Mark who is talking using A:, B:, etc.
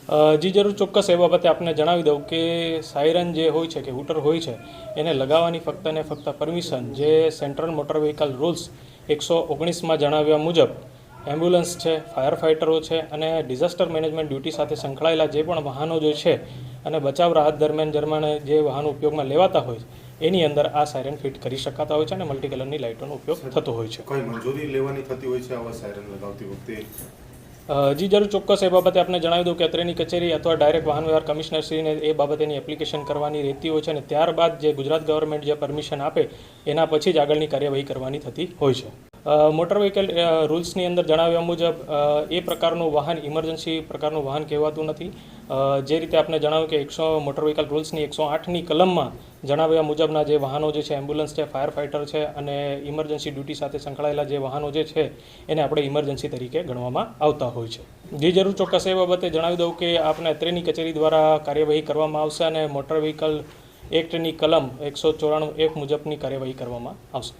A: જી જરૂર, ચોક્કસ એ બાબતે આપને જણાવી દઉં કે સાયરન જે હોય છે કે હૂટર હોય છે એને લગાવવાની ફક્ત ને ફક્ત પરમિશન જે સેન્ટ્રલ મોટર વ્હીકલ રૂલ્સ 119માં જણાવ્યા મુજબ એમ્બ્યુલન્સ છે, ફાયર ફાઇટરો છે અને ડિઝાસ્ટર મેનેજમેન્ટ ડ્યુટી સાથે સંકળાયેલા જે પણ વાહનો જે છે અને બચાવ રાહત દરમિયાન જે વાહનો ઉપયોગમાં લેવાતા હોય એની અંદર આ સાયરન ફિટ કરી શકાતા હોય છે અને મલ્ટી કલરની લાઇટોનો ઉપયોગ થતો હોય છે.
B: કોઈ મંજૂરી લેવાની થતી હોય છે આવા સાયરન લગાવતી વખતે?
A: જી જરૂર, ચોક્કસ એ બાબતે આપને જણાવી દઉં કે અત્રેની કચેરી અથવા ડાયરેક્ટ વાહન વ્યવહાર કમિશનરશ્રીને એ બાબતેની એપ્લિકેશન કરવાની રહેતી હોય છે અને ત્યારબાદ જે ગુજરાત ગવર્મેન્ટ જે પરમિશન આપે એના પછી જ આગળની કાર્યવાહી કરવાની થતી હોય છે. મોટર વ્હીકલ રૂલ્સની અંદર જણાવ્યા મુજબ એ પ્રકારનું વાહન ઇમરજન્સી પ્રકારનું વાહન કહેવાતું નથી. જે રીતે આપણે જણાવ્યું કે મોટર વ્હીકલ રૂલ્સની 108ની કલમમાં જણાવ્યા મુજબના જે વાહનો જે છે એમ્બ્યુલન્સ છે, ફાયર ફાઇટર છે અને ઇમરજન્સી ડ્યુટી સાથે સંકળાયેલા જે વાહનો જે છે એને આપણે ઇમરજન્સી તરીકે ગણવામાં આવતા હોય છે. જે જરૂર, ચોક્કસ એ બાબતે જણાવી દઉં કે આપણે અત્રેની કચેરી દ્વારા કાર્યવાહી કરવામાં આવશે અને મોટર વ્હીકલ એક્ટની કલમ 194F મુજબની કાર્યવાહી કરવામાં આવશે.